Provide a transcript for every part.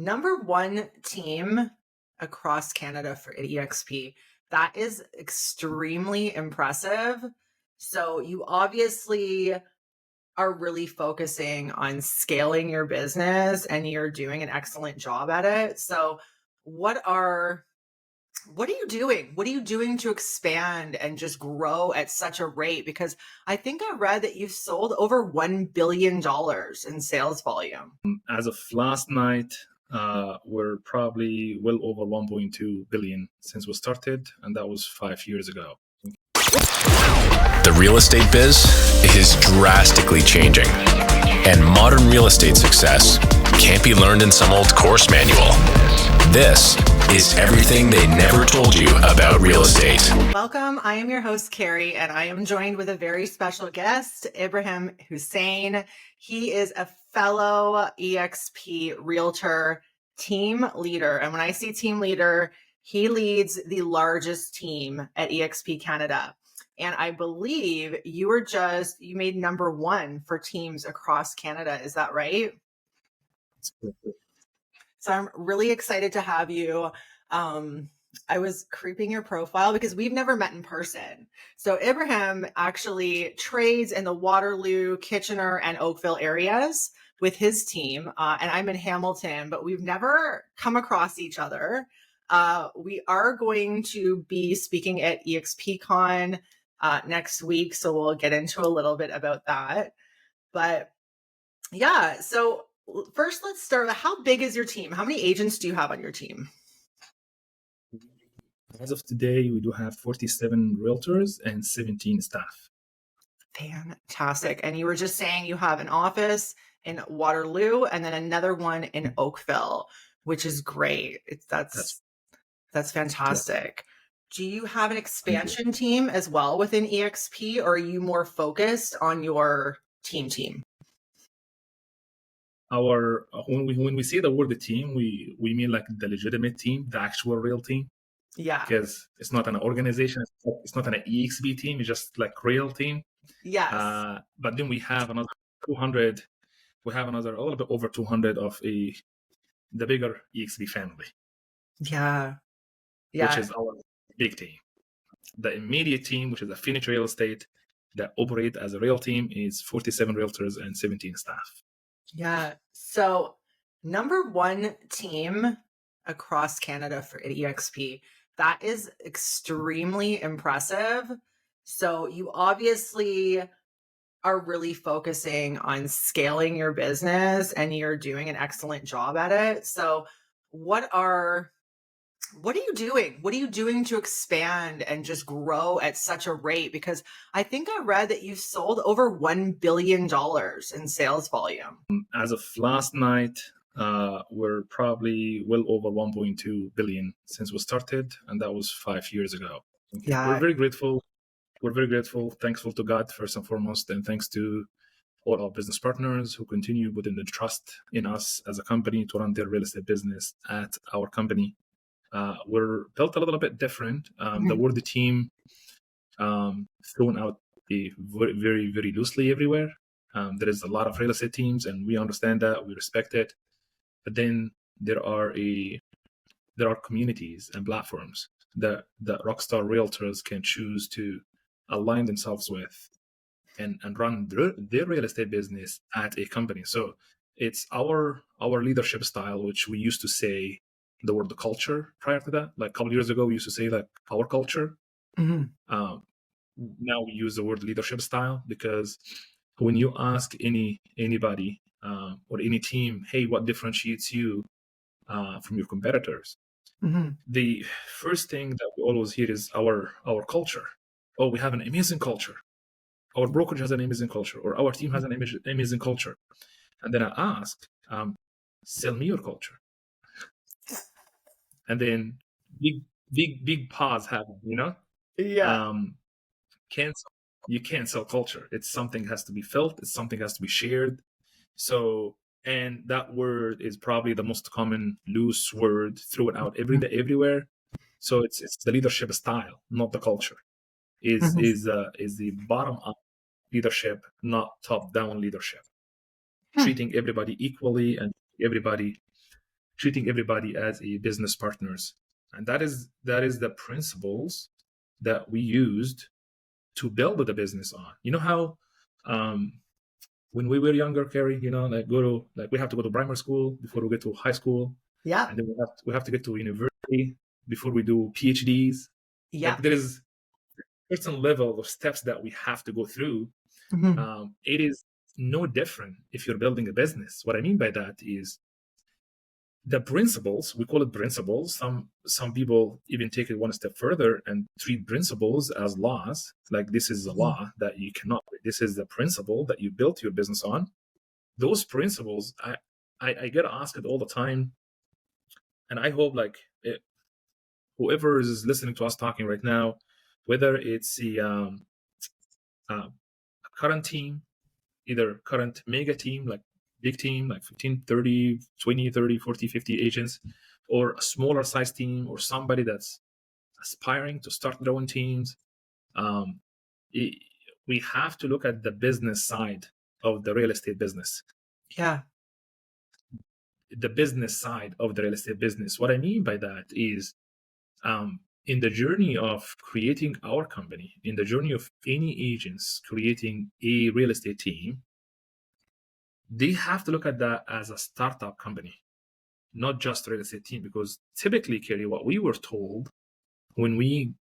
number one team across Canada for EXP. That is extremely impressive. So you obviously are really focusing on scaling your business and you're doing an excellent job at it. So what are you doing? What are you doing to expand and just grow at such a rate? Because I think I read that you've sold over $1 billion in sales volume. As of last night, we're probably well over 1.2 billion since we started, and that was 5 years ago. The real estate biz is drastically changing, and modern real estate success can't be learned in some old course manual. This is everything they never told you about real estate. Welcome. I am your host, Carrie, and I am joined with a very special guest, Ibrahim Hussein. He is a fellow EXP realtor team leader. And when I say team leader, he leads the largest team at EXP Canada. And I believe you made number one for teams across Canada. Is that right? So I'm really excited to have you. I was creeping your profile because we've never met in person. So Ibrahim actually trades in the Waterloo, Kitchener, and Oakville areas with his team. And I'm in Hamilton, but we've never come across each other. We are going to be speaking at EXP Con next week. So we'll get into a little bit about that. But yeah, so first let's start with how big is your team? How many agents do you have on your team? As of today, we do have 47 realtors and 17 staff. Fantastic. And you were just saying you have an office in Waterloo and then another one in Oakville, which is great. That's fantastic. Yeah. Do you have an expansion team as well within EXP, or are you more focused on your team? When we say the word the team, we mean like the legitimate team, the actual real team. Yeah. Because it's not an organization, it's not an EXP team, it's just like real team. Yes. But then we have another 200. We have another a little bit over 200 of the bigger EXP family. Yeah. Which is our big team. The immediate team, which is Affinity Real Estate, that operate as a real team, is 47 realtors and 17 staff. Yeah. So number one team across Canada for EXP. That is extremely impressive. So you obviously are really focusing on scaling your business and you're doing an excellent job at it. So what are you doing? What are you doing to expand and just grow at such a rate? Because I think I read that you've sold over $1 billion in sales volume. As of last night, we're probably well over 1.2 billion since we started, and that was 5 years ago. Yeah. We're very grateful. Thankful to God first and foremost, and thanks to all our business partners who continue putting the trust in us as a company to run their real estate business at our company. We're built a little bit different. The word the team thrown out very, very, very loosely everywhere. There is a lot of real estate teams, and we understand that, we respect it. But then there are communities and platforms that rockstar realtors can choose to align themselves with and run their real estate business at a company. So it's our leadership style, which we used to say the word the culture prior to that. Like a couple of years ago, we used to say like our culture. Mm-hmm. Now we use the word leadership style, because when you ask anybody or any team, hey, what differentiates you from your competitors? Mm-hmm. The first thing that we always hear is our culture. Oh, we have an amazing culture. Our brokerage has an amazing culture, or our team has an amazing culture. And then I ask, sell me your culture. And then big pause happen, Yeah. You can't sell culture. It's something has to be felt. It's something has to be shared. So, and that word is probably the most common loose word thrown out everywhere. So it's the leadership style, not the culture. Is the bottom up leadership, not top down leadership. Treating everybody equally and everybody treating everybody as a business partners. And that is the principles that we used to build the business on. You know how when we were younger, Carrie, you know, we have to go to primary school before we get to high school. Yeah. And then we have to get to university before we do PhDs. Yeah. Like there is a certain level of steps that we have to go through. It is no different if you're building a business. What I mean by that is the principles, we call it principles. Some people even take it one step further and treat principles as laws. Like this is a law that you cannot, this is the principle that you built your business on. Those principles, I get asked it all the time. And I hope whoever is listening to us talking right now, whether it's the current team, either current mega team, like big team, like 15, 30, 20, 30, 40, 50 agents, or a smaller size team, or somebody that's aspiring to start their own teams, we have to look at the business side of the real estate business. Yeah. The business side of the real estate business. What I mean by that is in the journey of creating our company, in the journey of any agents creating a real estate team, they have to look at that as a startup company, not just a real estate team. Because typically, Kerry, what we were told when we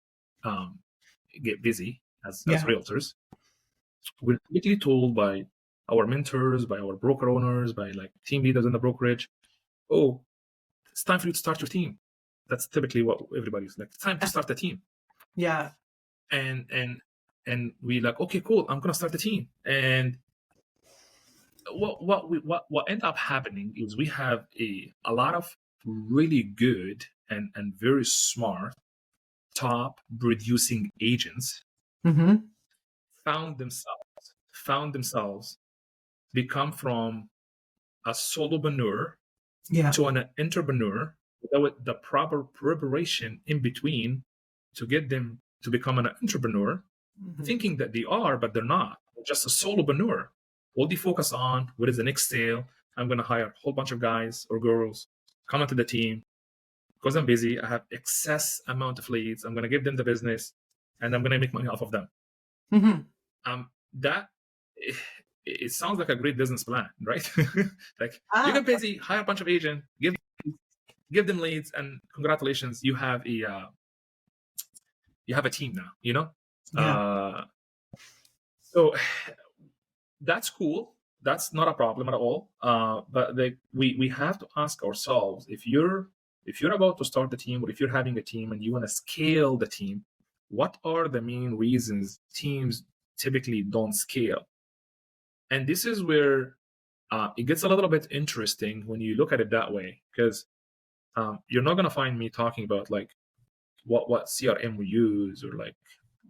get busy as realtors, we're typically told by our mentors, by our broker owners, by like team leaders in the brokerage, oh, it's time for you to start your team. That's typically what everybody's like. It's time to start the team. Yeah. And we like, okay, cool. I'm gonna start the team. And what ended up happening is we have a lot of really good and very smart top producing agents found themselves become from a solopreneur to an entrepreneur without the proper preparation in between to get them to become an entrepreneur, thinking that they are, but they're not. They're just a solopreneur. All they focus on, what is the next sale? I'm going to hire a whole bunch of guys or girls, come into the team. Because I'm busy, I have excess amount of leads. I'm going to give them the business, and I'm going to make money off of them. That it sounds like a great business plan, right? Like you get busy, hire a bunch of agents, give them leads, and congratulations, you have a team now. You know, so that's cool. That's not a problem at all. But we have to ask ourselves, if you're about to start the team, or if you're having a team and you want to scale the team, what are the main reasons teams typically don't scale? And this is where it gets a little bit interesting when you look at it that way, because you're not going to find me talking about like what CRM we use, or like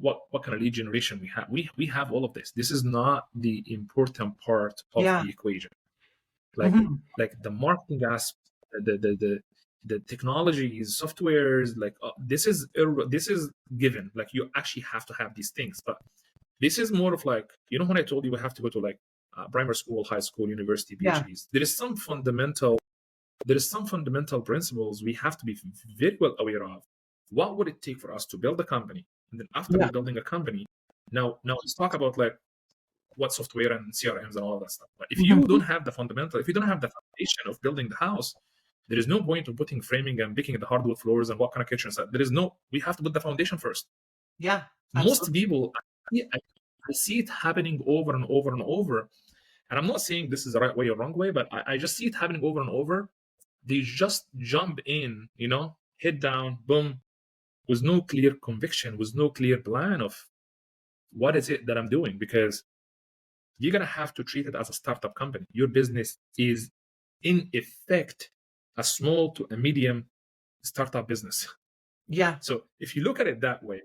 what kind of lead generation we have. We have all of this. This is not the important part of the equation. Like the marketing aspect, the technologies, softwares, like this is given. Like you actually have to have these things. But this is more of like, you know, when I told you we have to go to like primary school, high school, university, PhDs. There is some fundamental principles we have to be very well aware of. What would it take for us to build a company? And then after we're building a company, now let's talk about like what software and CRMs and all of that stuff. But if you don't have the fundamental, if you don't have the foundation of building the house, there is no point of putting framing and picking the hardwood floors and what kind of kitchen set. We have to put the foundation first. Yeah. Most people, I see it happening over and over and over. And I'm not saying this is the right way or wrong way, but I just see it happening over and over. They just jump in, you know, head down, boom, with no clear conviction, with no clear plan of what is it that I'm doing, because you're going to have to treat it as a startup company. Your business is, in effect, a small to a medium startup business. Yeah. So if you look at it that way,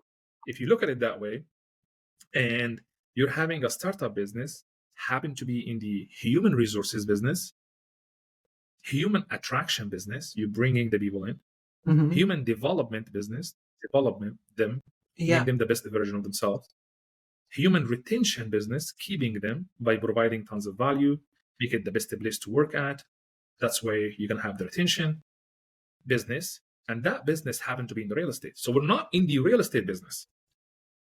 and you're having a startup business, happen to be in the human resources business, human attraction business, you're bringing the people in, human development business, development them, make them the best version of themselves, human retention business, keeping them by providing tons of value, make it the best place to work at. That's where you're going to have the retention. business, and that business happened to be in the real estate. So we're not in the real estate business.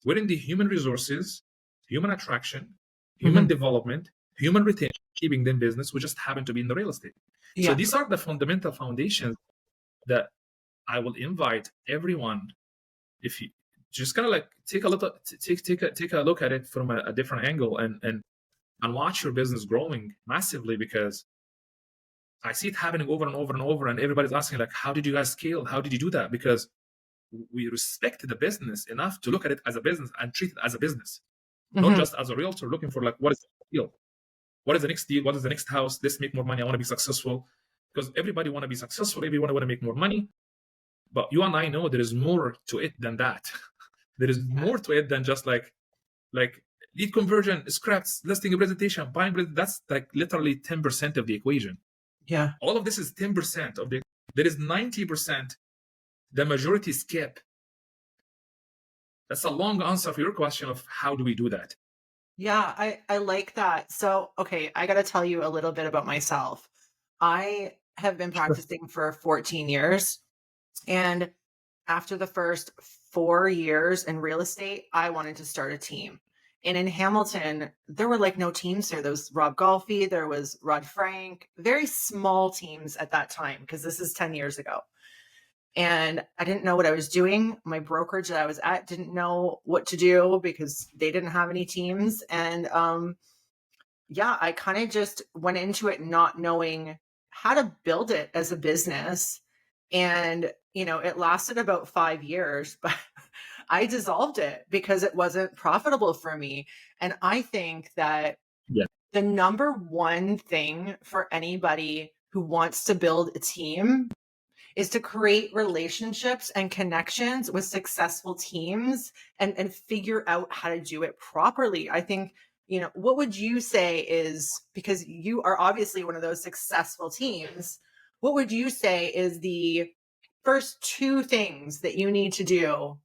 We're in the human resources, human attraction, human development, human retention, keeping them business. We just happen to be in the real estate. Yeah. So these are the fundamental foundations that I will invite everyone, if you just kind of like take a look at it from a different angle and watch your business growing massively, because I see it happening over and over and over, and everybody's asking like, how did you guys scale? How did you do that? Because we respect the business enough to look at it as a business and treat it as a business, not just as a realtor looking for like, what is the deal? What is the next deal? What is the next house? Let's make more money. I want to be successful, because everybody want to be successful. Everyone want to make more money. But you and I know there is more to it than that. There is more to it than just like lead conversion, scripts, listing a presentation, buying. That's like literally 10% of the equation. Yeah. All of this is 10% of the. There is 90%. The majority skip. That's a long answer for your question of how do we do that? Yeah, I like that. So, okay, I got to tell you a little bit about myself. I have been practicing for 14 years. And after the first 4 years in real estate, I wanted to start a team. And in Hamilton, there were like no teams there. There was Rob Golfi, there was Rod Frank, very small teams at that time, because this is 10 years ago. And I didn't know what I was doing. My brokerage that I was at didn't know what to do because they didn't have any teams. And yeah, I kind of just went into it not knowing how to build it as a business. And, it lasted about 5 years, but I dissolved it because it wasn't profitable for me. And I think that the number one thing for anybody who wants to build a team is to create relationships and connections with successful teams and figure out how to do it properly. I think, what would you say is, because you are obviously one of those successful teams, what would you say is the first 2 things that you need to do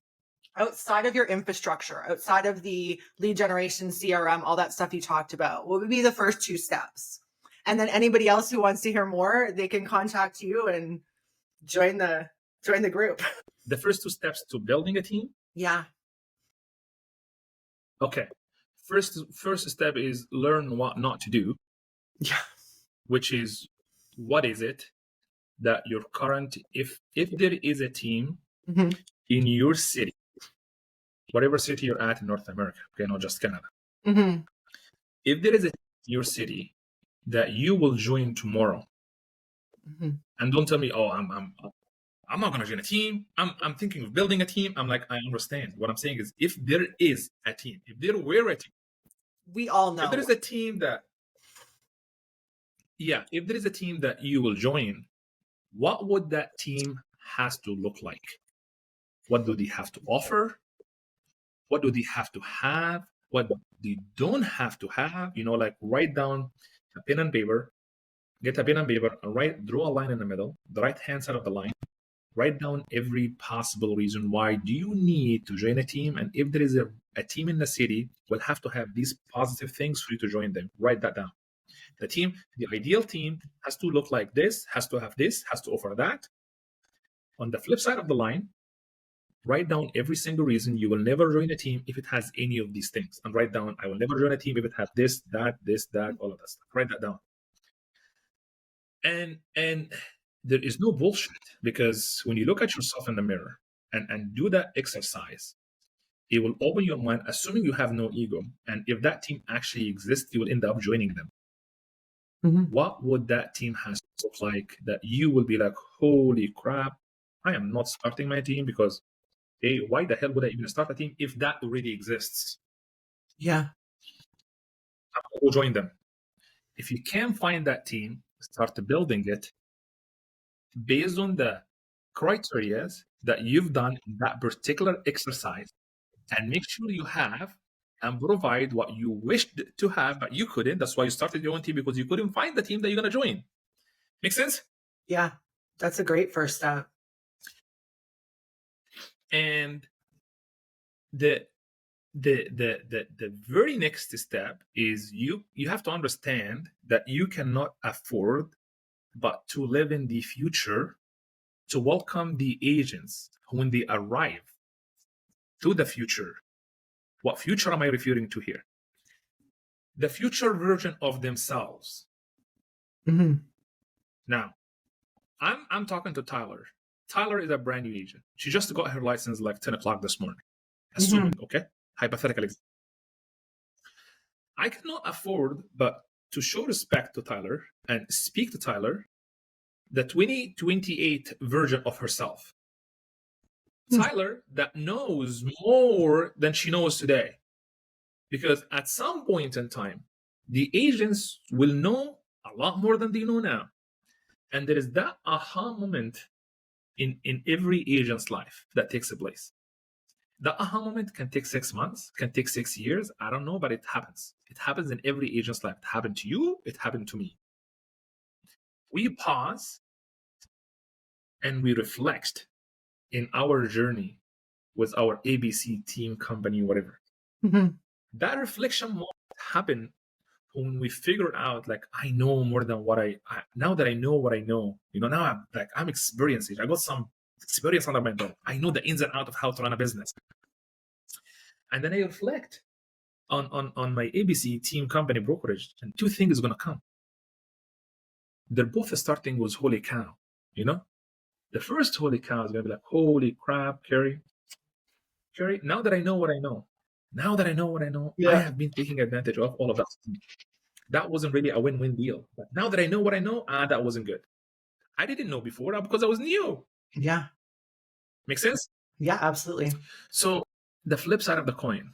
outside of your infrastructure, outside of the lead generation, CRM, all that stuff you talked about? What would be the first 2 steps? And then anybody else who wants to hear more, they can contact you and join the group. The first 2 steps to building a team? Yeah. Okay. First step is learn what not to do. Yeah. Which is, what is it that your current, if there is a team in your city, whatever city you're at in North America, okay, not just Canada. If there is a team in your city that you will join tomorrow, and don't tell me, oh, I'm not going to join a team. I'm thinking of building a team. I'm like, I understand. What I'm saying is, if there is a team, if there were a team, we all know. If there is a team that you will join, what would that team has to look like? What do they have to offer? What do they have to have? What they don't have to have? Like write down a pen and paper, get a pen and paper, and draw a line in the middle, the right-hand side of the line. Write down every possible reason why do you need to join a team, and if there is a team in the city, will have to have these positive things for you to join them. Write that down. The ideal team has to look like this, has to have this, has to offer that. On the flip side of the line, write down every single reason you will never join a team if it has any of these things. And write down, I will never join a team if it has this, that, all of that stuff. Write that down. And there is no bullshit, because when you look at yourself in the mirror and do that exercise, it will open your mind, assuming you have no ego. And if that team actually exists, you will end up joining them. What would that team have to look like that you will be like, holy crap, I am not starting my team, because hey, why the hell would I even start a team if that already exists? Yeah. I will join them. If you can find that team, start building it based on the criteria that you've done in that particular exercise, and make sure you have and provide what you wished to have, but you couldn't. That's why you started your own team, because you couldn't find the team that you're going to join. Make sense? Yeah, that's a great first step. And the very next step is you have to understand that you cannot afford but to live in the future to welcome the agents when they arrive to the future. What future am I referring to here? The future version of themselves. Mm-hmm. Now, I'm talking to Tyler. Tyler is a brand new agent. She just got her license like 10 o'clock this morning. Assuming, okay? Hypothetically. I cannot afford but to show respect to Tyler and speak to Tyler, the 2028 version of herself. Tyler that knows more than she knows today. Because at some point in time, the agents will know a lot more than they know now. And there is that aha moment in every agent's life that takes place. The aha moment can take 6 months, can take 6 years. I don't know, but it happens. It happens in every agent's life. It happened to you. It happened to me. We pause and we reflect in our journey with our ABC team, company, whatever. Mm-hmm. That reflection moment happened when we figure out, like, I know more than what now that I know what I know, now I'm experienced. I got some experience under my belt. I know the ins and outs of how to run a business. And then I reflect on my ABC team, company, brokerage, and two things are going to come. They're both starting with holy cow, The first holy cow is going to be like, holy crap, Kerry, now that I know what I know, I have been taking advantage of all of that. That wasn't really a win-win deal. But now that I know what I know, that wasn't good. I didn't know before because I was new. Yeah. Make sense? Yeah, absolutely. So the flip side of the coin,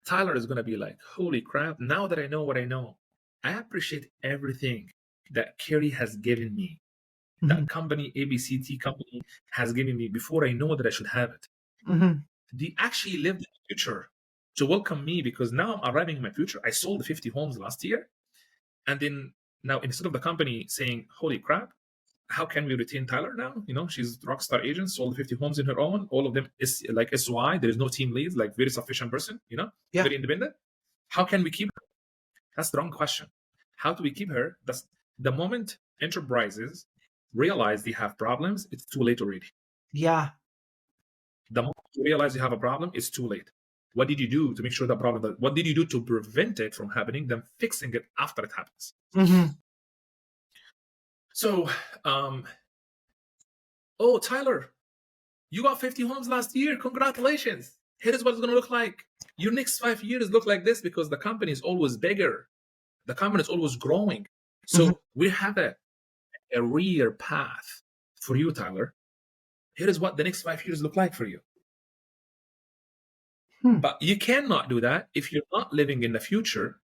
Tyler is going to be like, holy crap, now that I know what I know, I appreciate everything that Kerry has given me. That company, ABCT company, has given me before I know that I should have it. They actually lived in the future to welcome me because now I'm arriving in my future. I sold 50 homes last year. And then now instead of the company saying, holy crap, how can we retain Tyler now? She's a rock star agent, sold 50 homes in her own. All of them is like SY. There is no team leads, like very sufficient person, very independent. How can we keep her? That's the wrong question. How do we keep her? That's the moment enterprises realize they have problems, it's too late already. Yeah. The moment you realize you have a problem, it's too late. What did you do to make sure that problem? What did you do to prevent it from happening? Then fixing it after it happens. So, Tyler, you got 50 homes last year. Congratulations. Here is what it's going to look like. Your next 5 years look like this because the company is always bigger. The company is always growing. So we have a real path for you, Tyler. Here is what the next 5 years look like for you. But you cannot do that if you're not living in the future.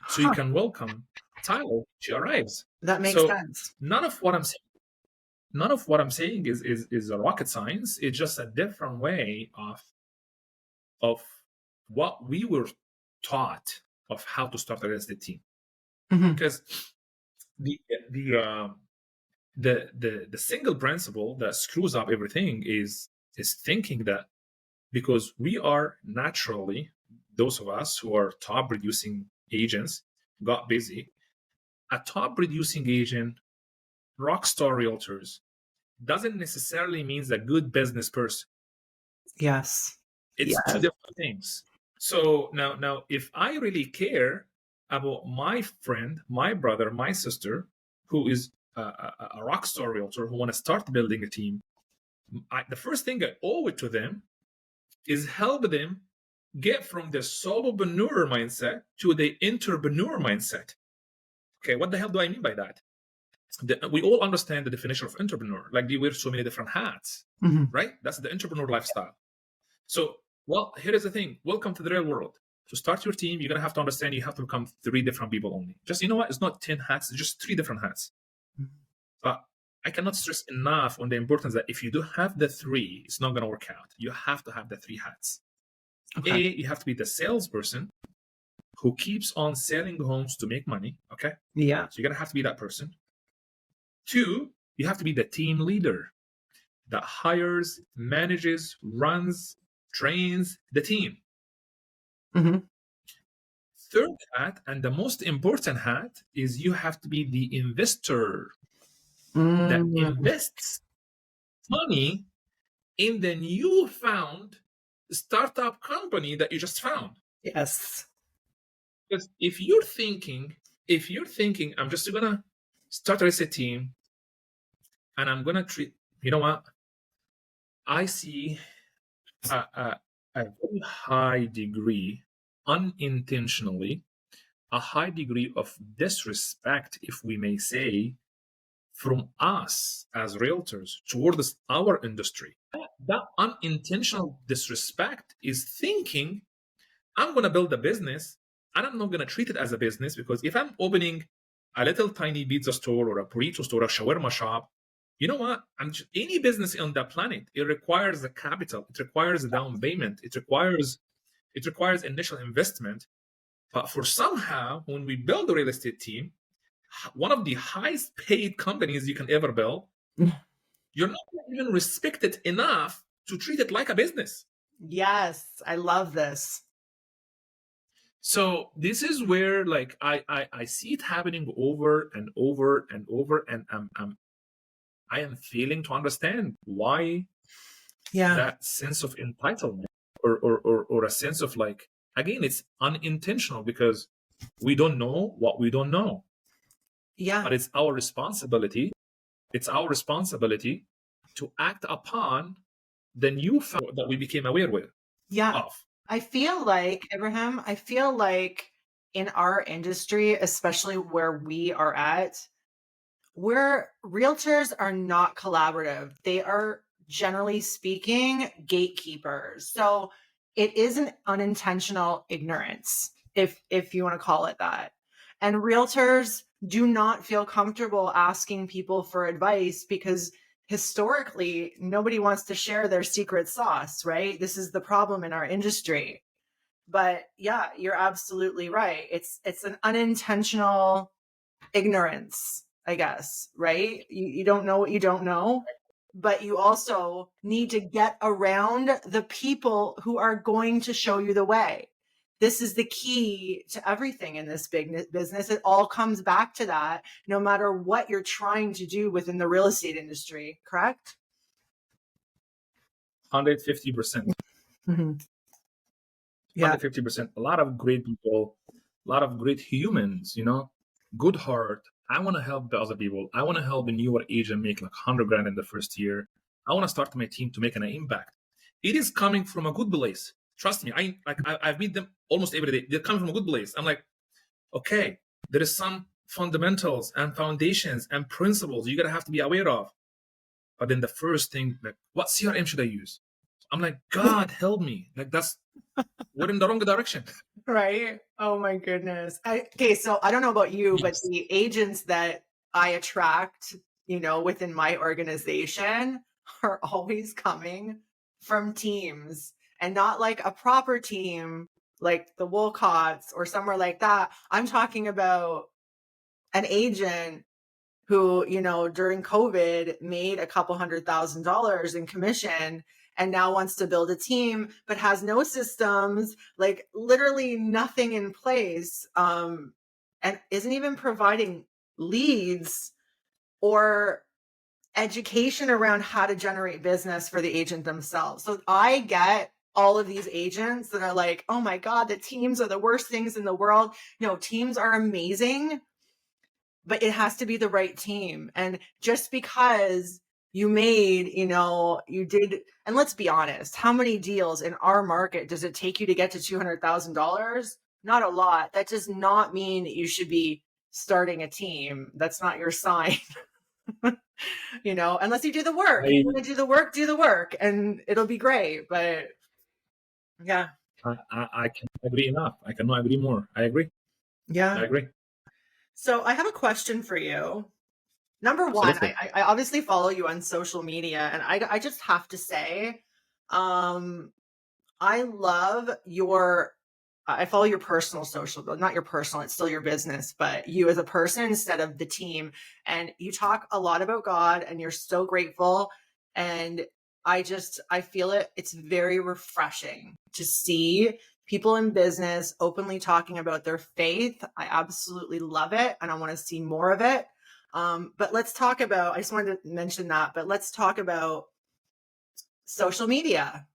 So you can welcome Tyler when she arrives. That makes sense. None of what I'm saying is a rocket science. It's just a different way of what we were taught of how to start a real estate team. Because the single principle that screws up everything is thinking that because we are naturally, those of us who are top producing agents got busy. A top producing agent, rockstar realtors, doesn't necessarily mean a good business person. Yes. It's two different things. So now, if I really care about my friend, my brother, my sister, who is a rockstar realtor who want to start building a team, the first thing I owe it to them is help them get from the solopreneur mindset to the entrepreneur mindset. Okay, what the hell do I mean by that? We all understand the definition of entrepreneur. Like, they wear so many different hats, right? That's the entrepreneur lifestyle. So, here is the thing. Welcome to the real world. To start your team, you're going to have to understand you have to become 3 different people only. Just, it's not 10 hats, it's just 3 different hats. But I cannot stress enough on the importance that if you do have the 3, it's not going to work out. You have to have the 3 hats. Okay. You have to be the salesperson who keeps on selling homes to make money. Okay. Yeah. So you're going to have to be that person. 2, you have to be the team leader that hires, manages, runs, trains the team. 3rd hat, and the most important hat, is you have to be the investor that invests money in the newfound startup company that you just found. Yes. Because if you're thinking, I'm just gonna start a team and I'm gonna treat, you know what? I see a very high degree, unintentionally, a high degree of disrespect, if we may say, from us as realtors towards our industry. That unintentional disrespect is thinking, I'm going to build a business and I'm not going to treat it as a business, because if I'm opening a little tiny pizza store or a burrito store or a shawarma shop, you know what? Any business on the planet, it requires a capital, it requires a down payment, it requires initial investment. But for somehow, when we build a real estate team, one of the highest paid companies you can ever build, you're not even respected enough to treat it like a business. Yes, I love this. So this is where, like, I see it happening over and over and over, and I am failing to understand why that sense of entitlement or a sense of, like, again, it's unintentional because we don't know what we don't know. Yeah. But it's our responsibility. It's our responsibility to act upon the new fact that we became aware with. Yeah. I feel like, Ibrahim, in our industry, especially where we are at, where realtors are not collaborative. They are, generally speaking, gatekeepers. So it is an unintentional ignorance, if you want to call it that. And realtors do not feel comfortable asking people for advice because historically nobody wants to share their secret sauce, right? This is the problem in our industry. But yeah, you're absolutely right. It's an unintentional ignorance, I guess, right? You don't know what you don't know, but you also need to get around the people who are going to show you the way. This is the key to everything in this big business. It all comes back to that, no matter what you're trying to do within the real estate industry, correct? 150%. Mm-hmm. Yeah. 150%. A lot of great people, a lot of great humans, good heart. I want to help the other people. I want to help a newer agent make like 100 grand in the first year. I want to start my team to make an impact. It is coming from a good place. Trust me. I've meet them almost every day. They're coming from a good place. I'm like, okay, there is some fundamentals and foundations and principles you're gonna have to be aware of. But then the first thing, like, what CRM should I use? I'm like, God help me. Like, we're in the wrong direction. Right. Oh my goodness. Okay. So I don't know about you, but the agents that I attract, within my organization are always coming from teams, and not like a proper team, like the Wolcotts or somewhere like that. I'm talking about an agent who, during COVID made a couple $100,000 in commission and now wants to build a team, but has no systems, like literally nothing in place, and isn't even providing leads or education around how to generate business for the agent themselves. So I get all of these agents that are like, oh my God, the teams are the worst things in the world. No, teams are amazing, but it has to be the right team. And just because you made, you did, and let's be honest, how many deals in our market does it take you to get to $200,000? Not a lot. That does not mean that you should be starting a team. That's not your sign. Unless you do the work. If you want to do the work, and it'll be great. But yeah. I can't agree enough. I cannot agree more. I agree. Yeah. I agree. So I have a question for you. Number one, I obviously follow you on social media, and I just have to say, I love I follow your personal social, but not your personal, it's still your business, but you as a person instead of the team. And you talk a lot about God, and you're so grateful. And I feel it's very refreshing to see people in business openly talking about their faith. I absolutely love it, and I want to see more of it. But let's talk about, I just wanted to mention that, but let's talk about social media,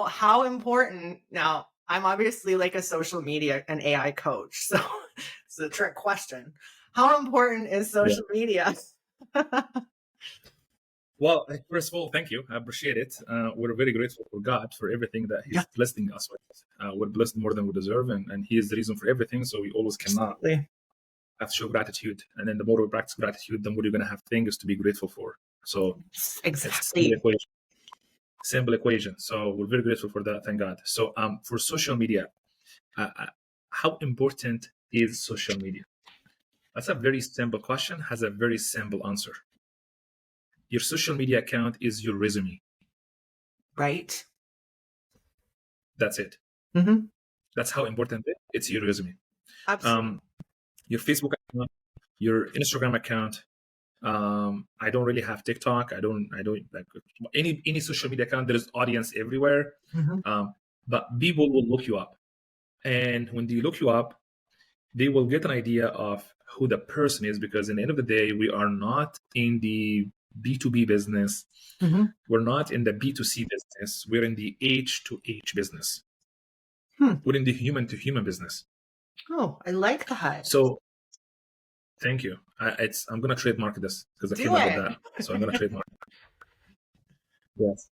how important now. I'm obviously like a social media and AI coach, so it's a trick question. How important is social media? Well, first of all, thank you. I appreciate it. We're very grateful for God for everything that He's blessing us with. We're blessed more than we deserve, and He is the reason for everything. So we always cannot have to show gratitude. And then the more we practice gratitude, the more you're going to have things to be grateful for. So exactly. It's simple equation. So we're very grateful for that. Thank God. So for social media, how important is social media? That's a very simple question, has a very simple answer. Your social media account is your resume. Right. That's it. Mm-hmm. That's how important it's your resume. Absolutely. Your Facebook account, your Instagram account. I don't really have TikTok. I don't like any social media account. There is audience everywhere. Mm-hmm. But people will look you up. And when they look you up, they will get an idea of who the person is, because in the end of the day, we are not in the B2B business. Mm-hmm. We're not in the B2C business. We're in the H2H business. We're in the human to human business. Oh, I like that. So thank you. I'm going to trademark this because I came up with that. So I'm going to trademark it. Yes.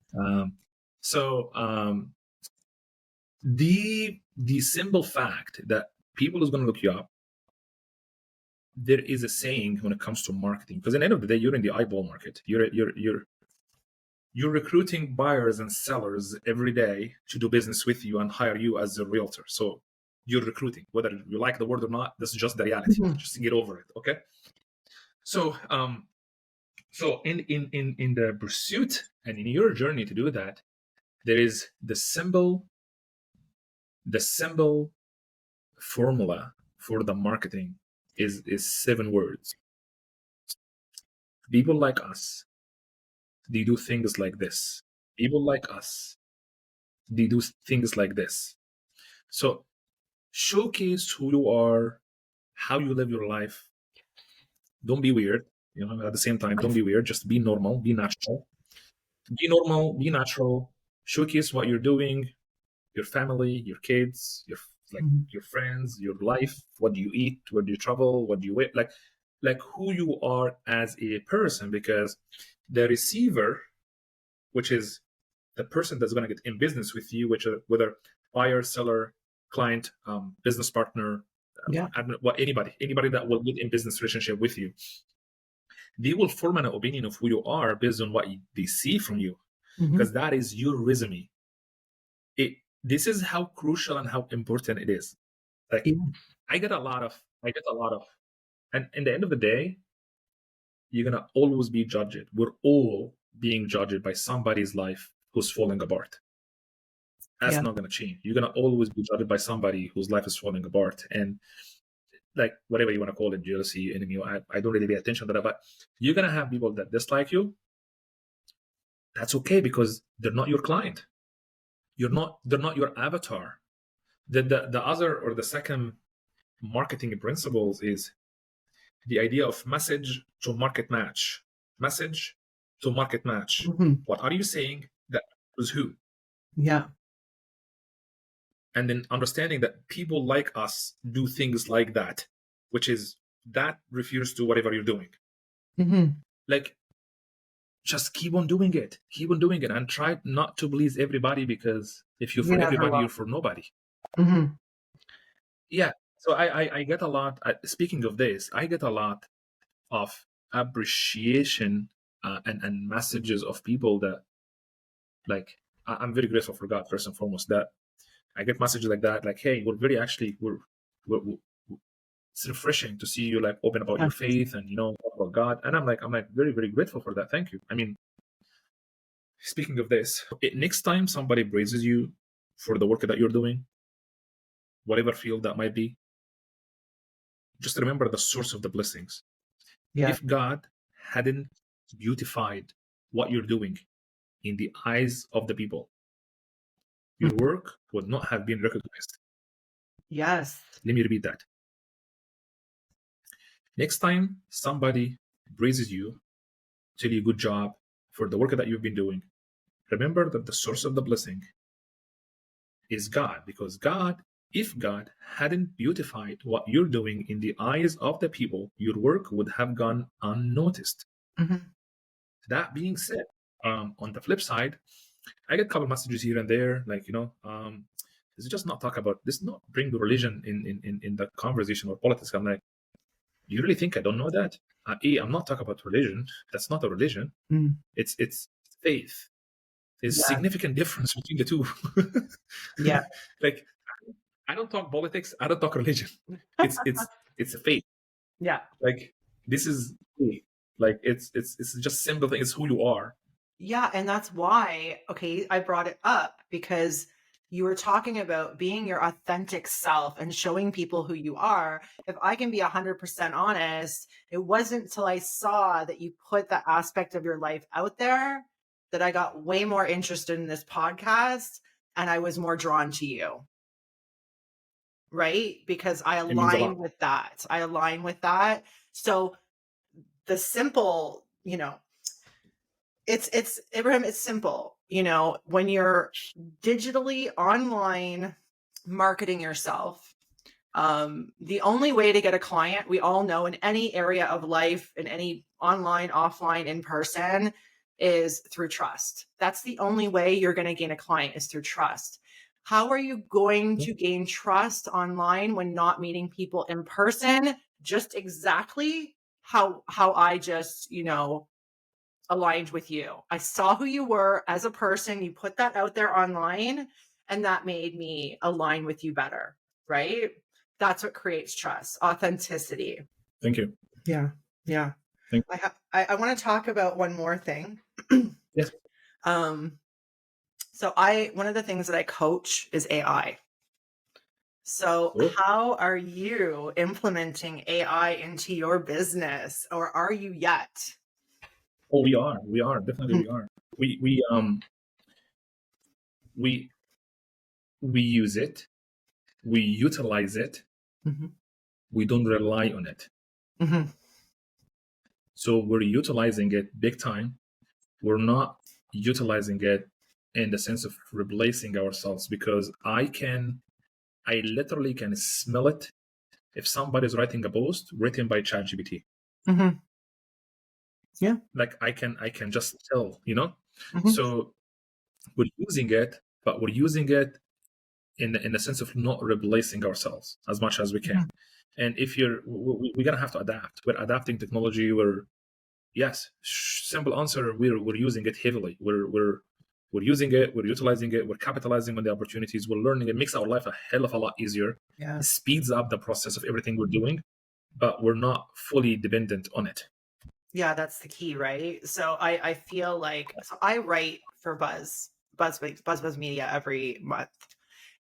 The simple fact that people is going to look you up, there is a saying when it comes to marketing, because at the end of the day, you're in the eyeball market. You're recruiting buyers and sellers every day to do business with you and hire you as a realtor. So you're recruiting, whether you like the word or not. This is just the reality. Mm-hmm. Just get over it, okay? So, in the pursuit and in your journey to do that, there is the simple formula for the marketing is 7 words. People like us, they do things like this. People like us, they do things like this. So showcase who you are, how you live your life. Don't be weird. At the same time, don't be weird. Just be normal, be natural. Be normal, be natural. Showcase what you're doing, your family, your kids, your friends, your life. What do you eat? Where do you travel? What do you wear? Like who you are as a person, because the receiver, which is the person that's going to get in business with you, which whether buyer, seller, client, business partner, anybody that will get in business relationship with you, they will form an opinion of who you are based on what they see from you, because that is your resume. This is how crucial and how important it is. Like I get a lot of, and in the end of the day, you're gonna always be judged. We're all being judged by somebody's life who's falling apart. That's not gonna change. You're gonna always be judged by somebody whose life is falling apart, and like whatever you want to call it, jealousy, enemy. I don't really pay attention to that, but you're gonna have people that dislike you. That's okay, because they're not your client. They're not your avatar. The other, or the second marketing principles is the idea of message to market match. Message to market match. What are you saying that was who? Yeah. And then understanding that people like us do things like that, which is that refers to whatever you're doing. Like, just keep on doing it. Keep on doing it, and try not to please everybody, because if you're for everybody, you're for nobody. Yeah. So I get a lot. Speaking of this, I get a lot of appreciation and messages of people that, like, I'm very grateful for God first and foremost, that I get messages like that, like, hey, we're it's refreshing to see you like open about your faith and talk about God, and I'm like very, very grateful for that. Thank you. I mean, speaking of this, next time somebody praises you for the work that you're doing, whatever field that might be, just remember the source of the blessings. If God hadn't beautified what you're doing in the eyes of the people, your work would not have been recognized. Yes. Let me repeat that. Next time somebody praises you, tell you good job for the work that you've been doing, remember that the source of the blessing is God, because if God hadn't beautified what you're doing in the eyes of the people, your work would have gone unnoticed. Mm-hmm. That being said, on the flip side, I get a couple messages here and there, like, this is just not talk about this, not bring the religion in the conversation or politics. I'm like, you really think I don't know that? I'm not talking about religion. That's not a religion. Mm. It's faith. There's Yeah. significant difference between the two. Yeah. Like, I don't talk politics. I don't talk religion. It's a faith. Yeah. Like, this is faith. Like, it's just simple thing. It's who you are. Yeah. And that's why, okay, I brought it up because you were talking about being your authentic self and showing people who you are. If I can be 100% honest, it wasn't until I saw that you put that aspect of your life out there that I got way more interested in this podcast and I was more drawn to you. Right? Because I align with that. I align with that. So the simple, it's Ibrahim, it's simple. When you're digitally online marketing yourself, the only way to get a client, we all know, in any area of life, in any online, offline, in person, is through trust. That's the only way you're going to gain a client, is through trust. How are you going to gain trust online when not meeting people in person? Just exactly how I just, aligned with you. I saw who you were as a person. You put that out there online, and that made me align with you better, right? That's what creates trust, authenticity. Thank you. Yeah. Yeah. I want to talk about one more thing. Yes. So one of the things that I coach is AI. So how are you implementing AI into your business, or are you yet? Oh, we are definitely we are. We use it, we utilize it, Mm-hmm. we don't rely on it. Mm-hmm. So we're utilizing it big time. We're not utilizing it in the sense of replacing ourselves, because I literally can smell it if somebody's writing a post written by ChatGPT. Mm-hmm. Yeah. Like, I can just tell, Mm-hmm. So we're using it, but we're using it in the sense of not replacing ourselves as much as we can. Mm-hmm. And if we're gonna have to adapt. We're adapting technology. Simple answer. We're using it heavily. We're using it. We're utilizing it. We're capitalizing on the opportunities. We're learning. It makes our life a hell of a lot easier. Yeah. It speeds up the process of everything we're doing, but we're not fully dependent on it. Yeah, that's the key, right? So I feel like, so I write for Buzz Media every month,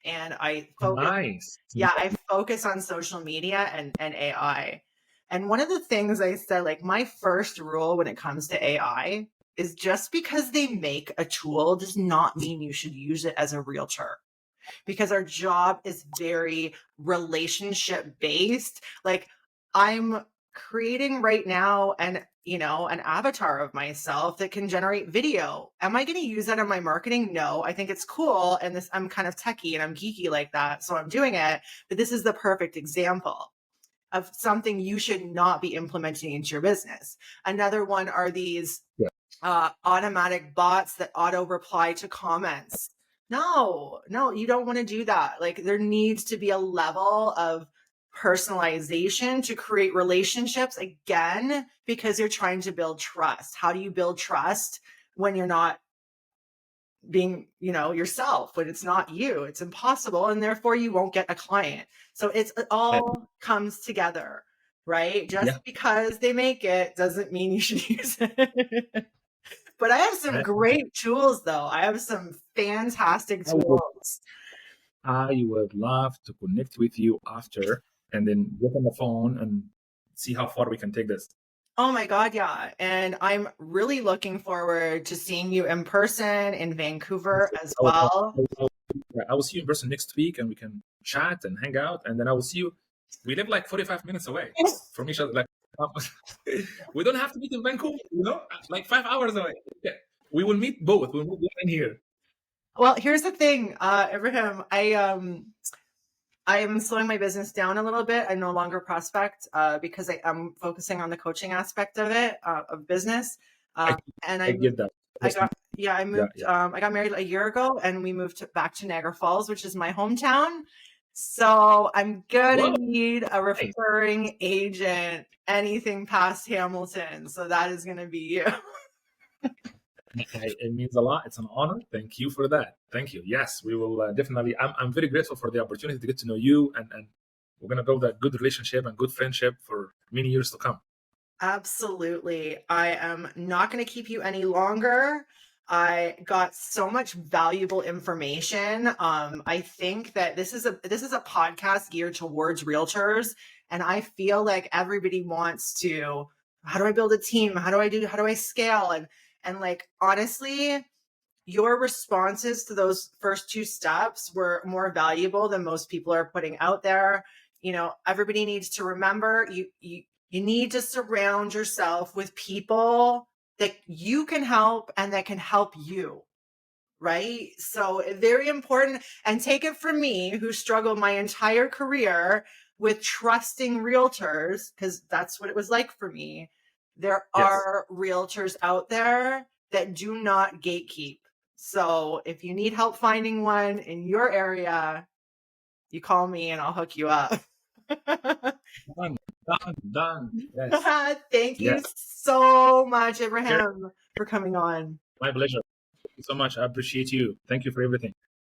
and I focus. Nice. Yeah, I focus on social media and AI. And one of the things I said, like, my first rule when it comes to AI is, just because they make a tool does not mean you should use it as a realtor, because our job is very relationship based. Like, I'm creating right now an avatar of myself that can generate video. Am I going to use that in my marketing? No, I think it's cool. And I'm kind of techie and I'm geeky like that, so I'm doing it. But this is the perfect example of something you should not be implementing into your business. Another one are these automatic bots that auto reply to comments. No, you don't want to do that. Like, there needs to be a level of personalization to create relationships, again, because you're trying to build trust. How do you build trust when you're not being, yourself, when it's not you? It's impossible, and therefore you won't get a client. So it all comes together, right? Just because they make it doesn't mean you should use it. But I have some great tools, though. I have some fantastic tools. I would love to connect with you after, and then get on the phone and see how far we can take this. Oh my God, yeah. And I'm really looking forward to seeing you in person in Vancouver as well. I will see you in person next week, and we can chat and hang out. And then I will see you. We live like 45 minutes away from each other. Like, we don't have to meet in Vancouver, like 5 hours away. Yeah. We will meet both. We'll meet in here. Well, here's the thing, Ibrahim. I am slowing my business down a little bit. I no longer prospect because I'm focusing on the coaching aspect of it, of business. And I get that. I moved. I got married a year ago, and we moved back to Niagara Falls, which is my hometown. So I'm gonna need a referring agent, anything past Hamilton. So that is gonna be you. It means a lot. It's an honor. Thank you for that. Thank you. Yes, we will definitely. I'm very grateful for the opportunity to get to know you, and we're going to build a good relationship and good friendship for many years to come. Absolutely. I am not going to keep you any longer. I got so much valuable information. I think that this is a podcast geared towards realtors, and I feel like everybody wants to. How do I build a team? How do I scale? And like, honestly, your responses to those first two steps were more valuable than most people are putting out there. You know, everybody needs to remember you need to surround yourself with people that you can help and that can help you. Right? So very important. And take it from me, who struggled my entire career with trusting realtors, because that's what it was like for me. There are realtors out there that do not gatekeep. So if you need help finding one in your area, you call me and I'll hook you up. Done. Yes. Thank you so much, Ibrahim, for coming on. My pleasure. Thank you so much. I appreciate you. Thank you for everything.